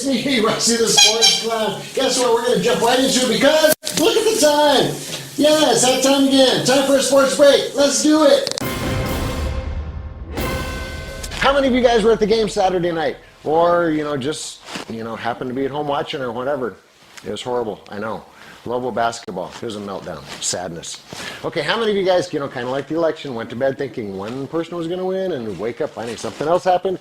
it's me, Rusty the Sports Clown. Guess what? We're going to jump right into it because look at the time. Yeah, it's that time again. Time for a sports break. Let's do it. How many of you guys were at the game Saturday night? Or, just, happened to be at home watching or whatever? It was horrible, I know. Lobo basketball, it was a meltdown, sadness. Okay, how many of you guys, kind of like the election, went to bed thinking one person was going to win and wake up finding something else happened?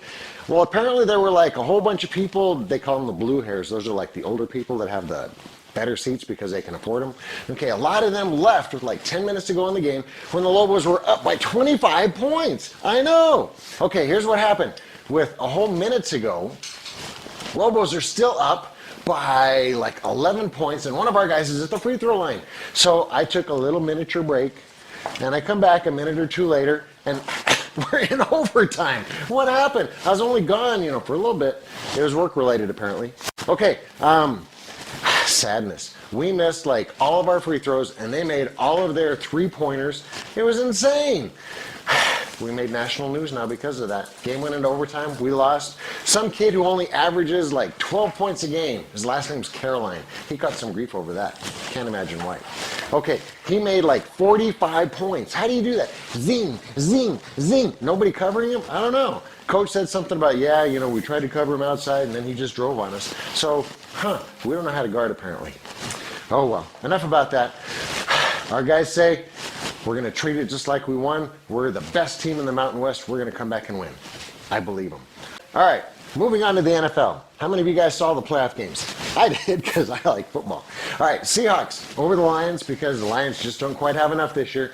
Well, apparently there were like a whole bunch of people, they call them the blue hairs. Those are like the older people that have the better seats because they can afford them. Okay, a lot of them left with like 10 minutes to go in the game when the Lobos were up by 25 points. I know. Okay, here's what happened. With a whole minute to go, Lobos are still up by like 11 points, and one of our guys is at the free throw line. So I took a little miniature break, and I come back a minute or two later, and we're in overtime. What happened? I was only gone, for a little bit. It was work-related, apparently. Okay, sadness. We missed like all of our free throws, and they made all of their three-pointers. It was insane. We made national news now because of that. Game went into overtime. We lost. Some kid who only averages like 12 points a game. His last name's Caroline. He got some grief over that. Can't imagine why. Okay, he made like 45 points. How do you do that? Zing, zing, zing. Nobody covering him? I don't know. Coach said something about, we tried to cover him outside and then he just drove on us. So, we don't know how to guard apparently. Oh well, enough about that. Our guys say, we're going to treat it just like we won. We're the best team in the Mountain West. We're going to come back and win. I believe them. All right, moving on to the NFL. How many of you guys saw the playoff games? I did because I like football. All right, Seahawks over the Lions because the Lions just don't quite have enough this year.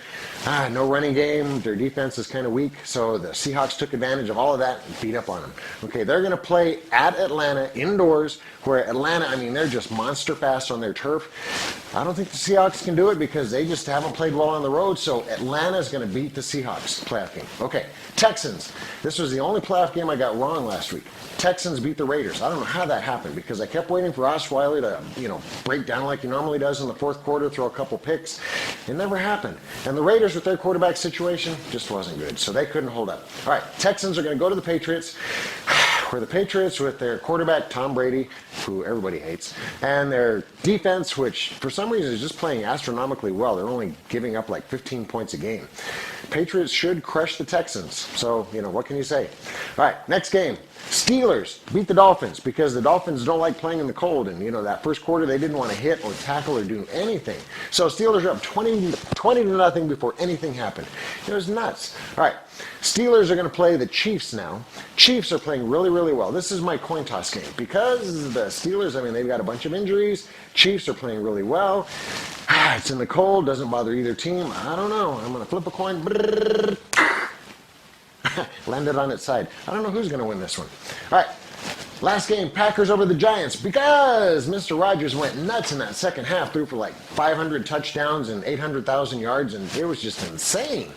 No running game. Their defense is kind of weak, so the Seahawks took advantage of all of that and beat up on them. Okay, they're going to play at Atlanta indoors, where Atlanta, they're just monster fast on their turf. I don't think the Seahawks can do it because they just haven't played well on the road, so Atlanta is going to beat the Seahawks playoff game. Okay, Texans. This was the only playoff game I got wrong last week. Texans beat the Raiders. I don't know how that happened because I kept waiting for Osweiler to, break down like he normally does in the fourth quarter, throw a couple picks. It never happened. And the Raiders with their quarterback situation just wasn't good, so they couldn't hold up. All right, Texans are going to go to the Patriots, where the Patriots with their quarterback Tom Brady, who everybody hates, and their defense, which for some reason is just playing astronomically well. They're only giving up like 15 points a game. Patriots should crush the Texans. So, what can you say? All right, next game. Steelers beat the Dolphins because the Dolphins don't like playing in the cold. And, that first quarter they didn't want to hit or tackle or do anything. So Steelers are up 20 to nothing before anything happened. It was nuts. All right, Steelers are going to play the Chiefs now. Chiefs are playing really, really well. This is my coin toss game because the Steelers, they've got a bunch of injuries. Chiefs are playing really well. It's in the cold, doesn't bother either team. I don't know. I'm going to flip a coin. Landed on its side. I don't know who's going to win this one. All right. Last game, Packers over the Giants because Mr. Rogers went nuts in that second half, threw for like 500 touchdowns and 800,000 yards, and it was just insane.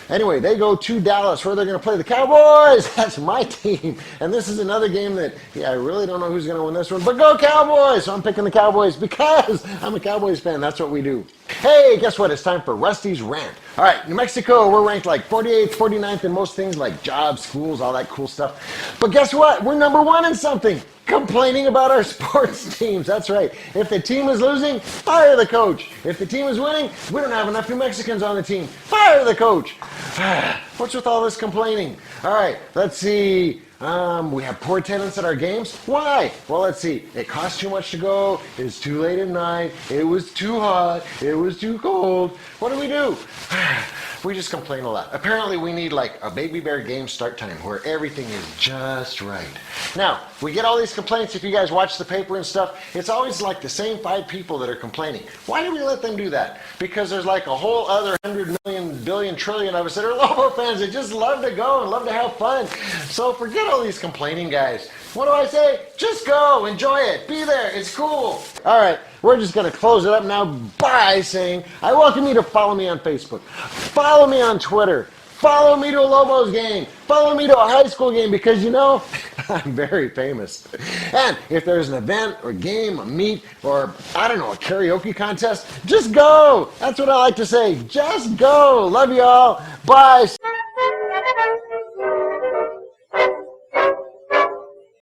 Anyway, they go to Dallas where they're going to play the Cowboys. That's my team. And this is another game that, I really don't know who's going to win this one, but go Cowboys! So I'm picking the Cowboys because I'm a Cowboys fan. That's what we do. Hey, guess what? It's time for Rusty's Rant. All right, New Mexico, we're ranked like 48th, 49th in most things like jobs, schools, all that cool stuff. But guess what? We're number one in something. Complaining about our sports teams. That's right. If the team is losing, fire the coach. If the team is winning, we don't have enough New Mexicans on the team. Fire the coach. What's with all this complaining? All right, let's see. We have poor attendance at our games. Why? Well, let's see. It costs too much to go. It's too late at night. It was too hot. It was too cold. What do? We just complain a lot. Apparently, we need like a baby bear game start time where everything is just right. Now, we get all these complaints. If you guys watch the paper and stuff, it's always like the same 5 people that are complaining. Why do we let them do that? Because there's like a whole other 100 million, billion, trillion of us that are Lobo fans that just love to go and love to have fun. So forget all these complaining guys. What do I say? Just go, enjoy it, be there, it's cool. All right, we're just gonna close it up now by saying, I welcome you to follow me on Facebook, follow me on Twitter, follow me to a Lobos game, follow me to a high school game because I'm very famous. And if there's an event or game, a meet, or I don't know, a karaoke contest, just go. That's what I like to say, just go. Love you all, bye.